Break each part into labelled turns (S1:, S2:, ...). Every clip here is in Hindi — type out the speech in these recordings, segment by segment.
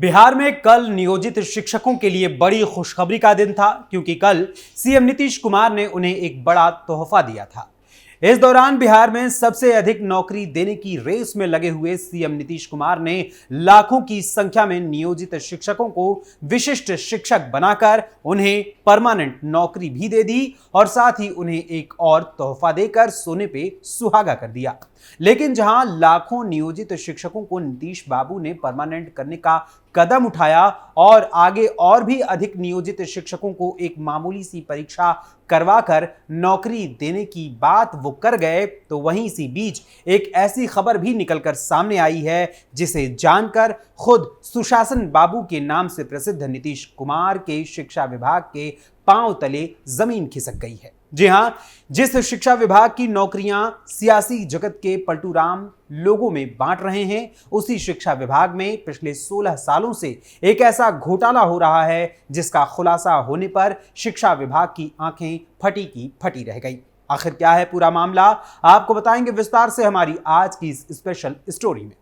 S1: बिहार में कल नियोजित शिक्षकों के लिए बड़ी खुशखबरी का दिन था, क्योंकि कल सीएम नीतीश कुमार ने उन्हें एक बड़ा तोहफा दिया था। इस दौरान बिहार में सबसे अधिक नौकरी देने की रेस में लगे हुए सीएम नीतीश कुमार ने लाखों की संख्या में नियोजित शिक्षकों को विशिष्ट शिक्षक बनाकर उन्हें परमानेंट नौकरी भी दे दी और साथ ही उन्हें एक और तोहफा देकर सोने पे सुहागा कर दिया। लेकिन जहां लाखों नियोजित शिक्षकों को नीतीश बाबू ने परमानेंट करने का कदम उठाया और आगे और भी अधिक नियोजित शिक्षकों को एक मामूली सी परीक्षा करवाकर नौकरी देने की बात वो कर गए, तो वहीं इसी बीच एक ऐसी खबर भी निकलकर सामने आई है जिसे जानकर खुद सुशासन बाबू के नाम से प्रसिद्ध नीतीश कुमार के शिक्षा विभाग के पांव तले जमीन खिसक गई है। जी हां, जिस शिक्षा विभाग की नौकरियां सियासी जगत के पलटू राम लोगों में बांट रहे हैं, उसी शिक्षा विभाग में पिछले 16 सालों से एक ऐसा घोटाला हो रहा है जिसका खुलासा होने पर शिक्षा विभाग की आंखें फटी की फटी रह गई। आखिर क्या है पूरा मामला, आपको बताएंगे विस्तार से हमारी आज की इस स्पेशल स्टोरी में।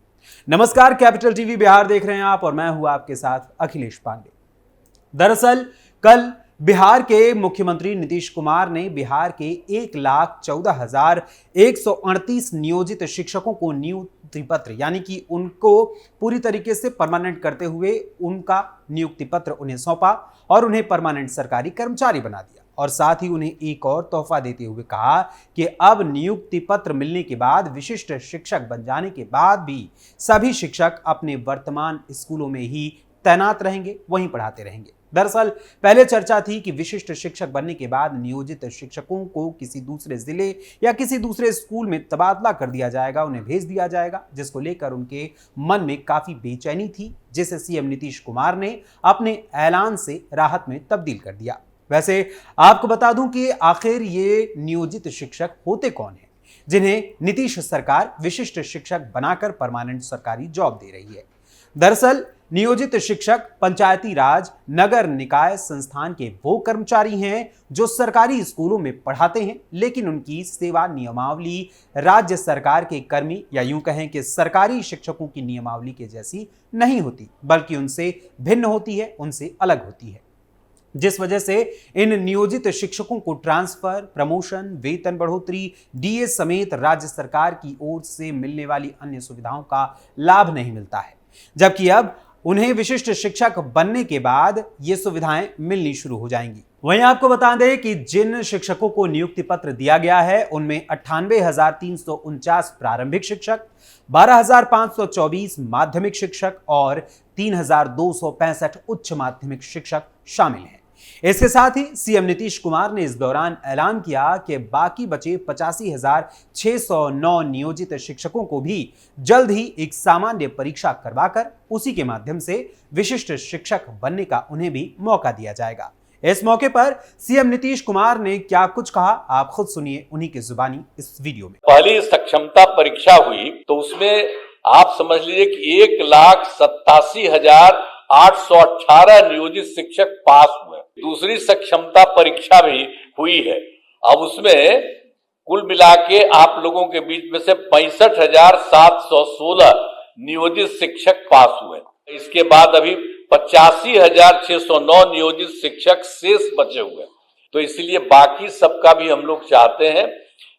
S1: नमस्कार, कैपिटल टीवी बिहार देख रहे हैं आप और मैं हूं आपके साथ अखिलेश पांडे। दरअसल कल बिहार के मुख्यमंत्री नीतीश कुमार ने बिहार के 1,14,138 नियोजित शिक्षकों को नियुक्ति पत्र यानी कि उनको पूरी तरीके से परमानेंट करते हुए उनका नियुक्ति पत्र उन्हें सौंपा और उन्हें परमानेंट सरकारी कर्मचारी बना दिया और साथ ही उन्हें एक और तोहफा देते हुए कहा कि अब नियुक्ति पत्र मिलने के बाद विशिष्ट शिक्षक बन जाने के बाद भी सभी शिक्षक अपने वर्तमान स्कूलों में ही तैनात रहेंगे, वहीं पढ़ाते रहेंगे। दरअसल पहले चर्चा थी कि विशिष्ट शिक्षक बनने के बाद नियोजित शिक्षकों को किसी दूसरे जिले या किसी दूसरे स्कूल में तबादला कर दिया जाएगा, उन्हें भेज दिया जाएगा, जिसको लेकर उनके मन में काफी बेचैनी थी, जिसे सीएम नीतीश कुमार ने अपने ऐलान से राहत में तब्दील कर दिया। वैसे आपको बता दूं कि आखिर ये नियोजित शिक्षक होते कौन हैं जिन्हें नीतीश सरकार विशिष्ट शिक्षक बनाकर परमानेंट सरकारी जॉब दे रही है। दरअसल नियोजित शिक्षक पंचायती राज नगर निकाय संस्थान के वो कर्मचारी हैं जो सरकारी स्कूलों में पढ़ाते हैं, लेकिन उनकी सेवा नियमावली राज्य सरकार के कर्मी या यूं कहें कि सरकारी शिक्षकों की नियमावली के जैसी नहीं होती, बल्कि उनसे भिन्न होती है, उनसे अलग होती है, जिस वजह से इन नियोजित शिक्षकों को ट्रांसफर, प्रमोशन, वेतन बढ़ोतरी, डीए समेत राज्य सरकार की ओर से मिलने वाली अन्य सुविधाओं का लाभ नहीं मिलता है, जबकि अब उन्हें विशिष्ट शिक्षक बनने के बाद ये सुविधाएं मिलनी शुरू हो जाएंगी। वहीं आपको बता दें कि जिन शिक्षकों को नियुक्ति पत्र दिया गया है उनमें 98,349 प्रारंभिक शिक्षक, 12,524 माध्यमिक शिक्षक और 3,265 उच्च माध्यमिक शिक्षक शामिल हैं। इसके साथ ही सीएम नीतीश कुमार ने इस दौरान ऐलान किया कि बाकी बचे 85,609 नियोजित शिक्षकों को भी जल्द ही एक सामान्य परीक्षा करवाकर उसी के माध्यम से विशिष्ट शिक्षक बनने का उन्हें भी मौका दिया जाएगा। इस मौके पर सीएम नीतीश कुमार ने क्या कुछ कहा, आप खुद सुनिए उन्हीं की जुबानी इस वीडियो में।
S2: पहली सक्षमता परीक्षा हुई तो उसमें आप समझ लीजिए कि 1,87,818 नियोजित शिक्षक पास हुए। दूसरी सक्षमता परीक्षा भी हुई है, अब उसमें कुल मिला के आप लोगों के बीच में से 65,716 नियोजित शिक्षक पास हुए। इसके बाद अभी 85,609 नियोजित शिक्षक शेष बचे हुए। तो इसलिए बाकी सबका भी हम लोग चाहते हैं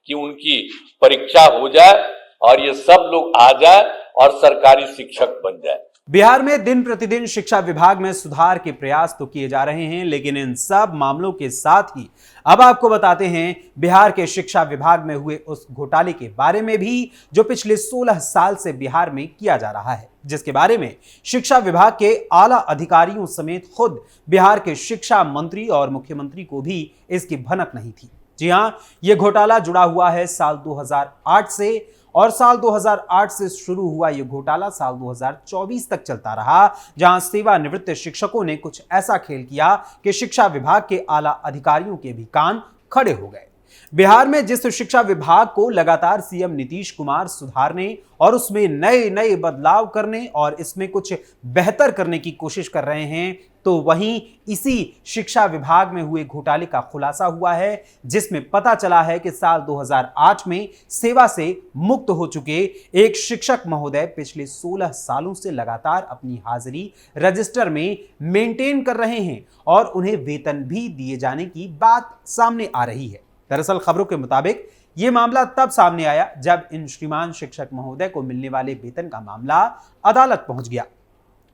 S2: कि उनकी परीक्षा हो जाए और ये सब लोग आ जाए और सरकारी शिक्षक बन जाए।
S1: बिहार में दिन प्रतिदिन शिक्षा विभाग में सुधार के प्रयास तो किए जा रहे हैं, लेकिन इन सब मामलों के साथ ही अब आपको बताते हैं बिहार के शिक्षा विभाग में हुए उस घोटाले के बारे में भी जो पिछले 16 साल से बिहार में किया जा रहा है, जिसके बारे में शिक्षा विभाग के आला अधिकारियों समेत खुद बिहार के शिक्षा मंत्री और मुख्यमंत्री को भी इसकी भनक नहीं थी। जी हां, यह घोटाला जुड़ा हुआ है साल 2008 से और साल 2008 से शुरू हुआ यह घोटाला साल 2024 तक चलता रहा, जहां सेवानिवृत्त शिक्षकों ने कुछ ऐसा खेल किया कि शिक्षा विभाग के आला अधिकारियों के भी कान खड़े हो गए। बिहार में जिस शिक्षा विभाग को लगातार सीएम नीतीश कुमार सुधारने और उसमें नए नए बदलाव करने और इसमें कुछ बेहतर करने की कोशिश कर रहे हैं, तो वहीं इसी शिक्षा विभाग में हुए घोटाले का खुलासा हुआ है, जिसमें पता चला है कि साल 2008 में सेवा से मुक्त हो चुके एक शिक्षक महोदय पिछले 16 सालों से लगातार अपनी हाजिरी रजिस्टर में मेंटेन कर रहे हैं और उन्हें वेतन भी दिए जाने की बात सामने आ रही है। दरअसल खबरों के मुताबिक यह मामला तब सामने आया जब इन श्रीमान शिक्षक महोदय को मिलने वाले वेतन का मामला अदालत पहुंच गया।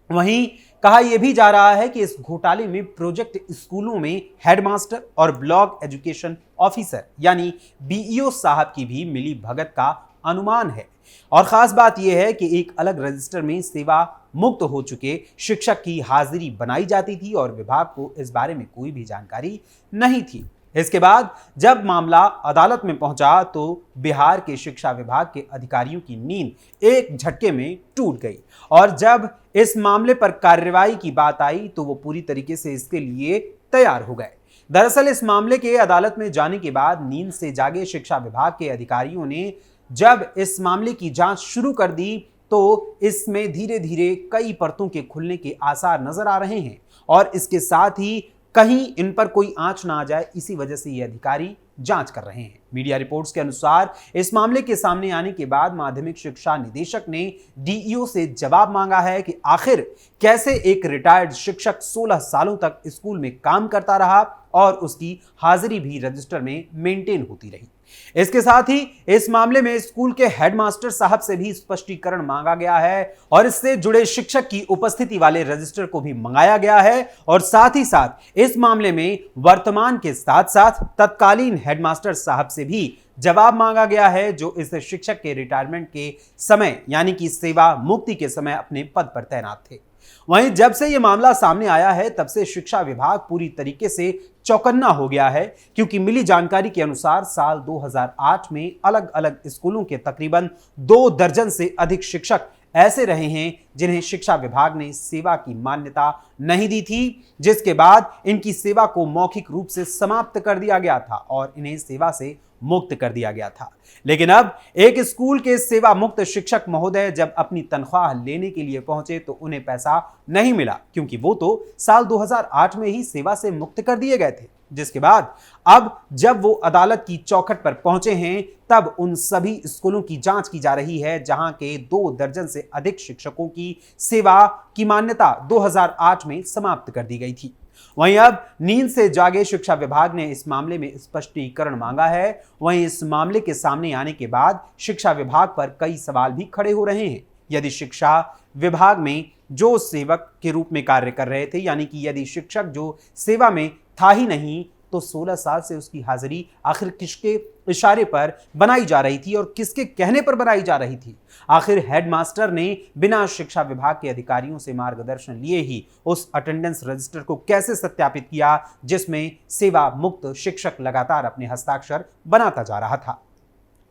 S1: वहीं कहा यह भी जा रहा है कि इस घोटाले में प्रोजेक्ट स्कूलों में हेडमास्टर और ब्लॉक एजुकेशन ऑफिसर यानी बीईओ साहब की भी मिली भगत का अनुमान है। और खास बात यह है कि एक अलग रजिस्टर में सेवा मुक्त हो चुके शिक्षक की हाजिरी बनाई जाती थी और विभाग को इस बारे में कोई भी जानकारी नहीं थी। इसके बाद जब मामला अदालत में पहुंचा तो बिहार के शिक्षा विभाग के अधिकारियों की नींद एक झटके में टूट गई और जब इस मामले पर कार्रवाई की बात आई तो वो पूरी तरीके से इसके लिए तैयार हो गए। दरअसल इस मामले के अदालत में जाने के बाद नींद से जागे शिक्षा विभाग के अधिकारियों ने जब इस मामले की जांच शुरू कर दी तो इसमें धीरे धीरे कई परतों के खुलने के आसार नजर आ रहे हैं और इसके साथ ही कहीं इन पर कोई आंच ना आ जाए, इसी वजह से ये अधिकारी जांच कर रहे हैं। मीडिया रिपोर्ट्स के अनुसार इस मामले के सामने आने के बाद माध्यमिक शिक्षा निदेशक ने डीईओ से जवाब मांगा है कि आखिर कैसे एक रिटायर्ड शिक्षक 16 सालों तक स्कूल में काम करता रहा और उसकी हाजिरी भी रजिस्टर में मेंटेन होती रही। इसके साथ ही इस मामले में स्कूल के हेडमास्टर साहब से भी स्पष्टीकरण मांगा गया है और इससे जुड़े शिक्षक की उपस्थिति वाले रजिस्टर को भी मंगाया गया है और साथ ही साथ इस मामले में वर्तमान के साथ साथ तत्कालीन हेडमास्टर साहब से भी जवाब मांगा गया है जो इस शिक्षक के रिटायरमेंट के समय यानी कि सेवा मुक्ति के समय अपने पद पर तैनात थे। वहीं जब से यह मामला सामने आया है तब से शिक्षा विभाग पूरी तरीके से चौकन्ना हो गया है, क्योंकि मिली जानकारी के अनुसार साल 2008 में अलग अलग स्कूलों के तकरीबन 2 दर्जन से अधिक शिक्षक ऐसे रहे हैं जिन्हें शिक्षा विभाग ने सेवा की मान्यता नहीं दी थी, जिसके बाद इनकी सेवा को मौखिक रूप से समाप्त कर दिया गया था और इन्हें सेवा से मुक्त कर दिया गया था। लेकिन अब एक स्कूल के सेवा मुक्त शिक्षक महोदय जब अपनी तनख्वाह लेने के लिए पहुंचे तो उन्हें पैसा नहीं मिला, क्योंकि वो तो साल 2008 में ही सेवा से मुक्त कर दिए गए थे। जिसके बाद अब जब वो अदालत की चौखट पर पहुंचे हैं तब उन सभी स्कूलों की जांच की जा रही है जहां के 2 दर्जन से अधिक शिक्षकों की सेवा की मान्यता 2008 में समाप्त कर दी गई थी। वहीं अब नींद से जागे शिक्षा विभाग ने इस मामले में स्पष्टीकरण मांगा है। वहीं इस मामले के सामने आने के बाद शिक्षा विभाग पर कई सवाल भी खड़े हो रहे हैं। यदि शिक्षा विभाग में जो सेवक के रूप में कार्य कर रहे थे, यानी कि यदि शिक्षक जो सेवा में था ही नहीं, तो 16 साल से उसकी हाजिरी आखिर किसके इशारे पर बनाई जा रही थी और किसके कहने पर बनाई जा रही थी? आखिर हेडमास्टर ने बिना शिक्षा विभाग के अधिकारियों से मार्गदर्शन लिए ही उस अटेंडेंस रजिस्टर को कैसे सत्यापित किया जिसमें सेवा मुक्त शिक्षक लगातार अपने हस्ताक्षर बनाता जा रहा था?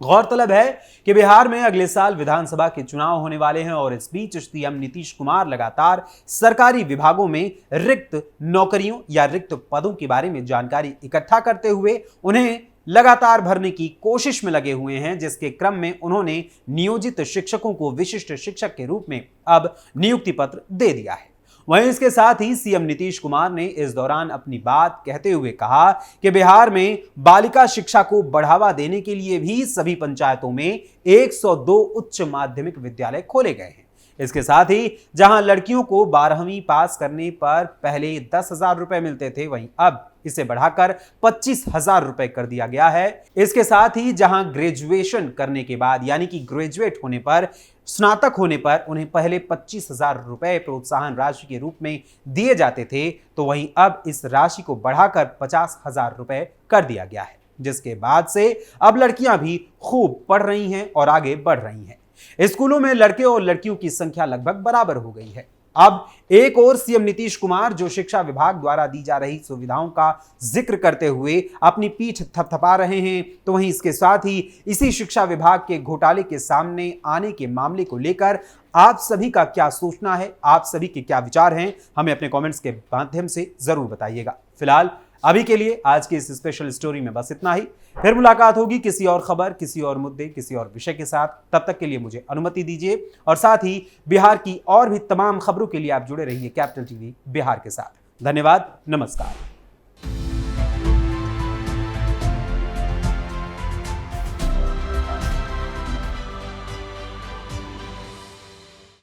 S1: गौरतलब है कि बिहार में अगले साल विधानसभा के चुनाव होने वाले हैं और इस बीच सीएम नीतीश कुमार लगातार सरकारी विभागों में रिक्त नौकरियों या रिक्त पदों के बारे में जानकारी इकट्ठा करते हुए उन्हें लगातार भरने की कोशिश में लगे हुए हैं, जिसके क्रम में उन्होंने नियोजित शिक्षकों को विशिष्ट शिक्षक के रूप में अब नियुक्ति पत्र दे दिया है। वहीं इसके साथ ही सीएम नीतीश कुमार ने इस दौरान अपनी बात कहते हुए कहा कि बिहार में बालिका शिक्षा को बढ़ावा देने के लिए भी सभी पंचायतों में 102 उच्च माध्यमिक विद्यालय खोले गए हैं। इसके साथ ही जहां लड़कियों को 12वीं पास करने पर पहले 10,000 रुपए मिलते थे, वहीं अब इसे बढ़ाकर 25,000 रुपए कर दिया गया है। इसके साथ ही जहां ग्रेजुएशन करने के बाद यानी कि ग्रेजुएट होने पर, स्नातक होने पर उन्हें पहले 25,000 रुपए प्रोत्साहन राशि के रूप में दिए जाते थे, तो वहीं अब इस राशि को बढ़ाकर 50,000 रुपए कर दिया गया है, जिसके बाद से अब लड़कियां भी खूब पढ़ रही हैं और आगे बढ़ रही हैं। स्कूलों में लड़के और लड़कियों की संख्या लगभग बराबर हो गई है। अब एक और सीएम नीतीश कुमार जो शिक्षा विभाग द्वारा दी जा रही सुविधाओं का जिक्र करते हुए अपनी पीठ थपथपा रहे हैं, तो वहीं इसके साथ ही इसी शिक्षा विभाग के घोटाले के सामने आने के मामले को लेकर आप सभी का क्या सोचना है, आप सभी के क्या विचार हैं, हमें अपने कमेंट्स के माध्यम से जरूर बताइएगा। फिलहाल अभी के लिए आज की इस स्पेशल स्टोरी में बस इतना ही। फिर मुलाकात होगी किसी और खबर, किसी और मुद्दे, किसी और विषय के साथ। तब तक के लिए मुझे अनुमति दीजिए और साथ ही बिहार की और भी तमाम खबरों के लिए आप जुड़े रहिए कैपिटल टीवी बिहार के साथ। धन्यवाद, नमस्कार।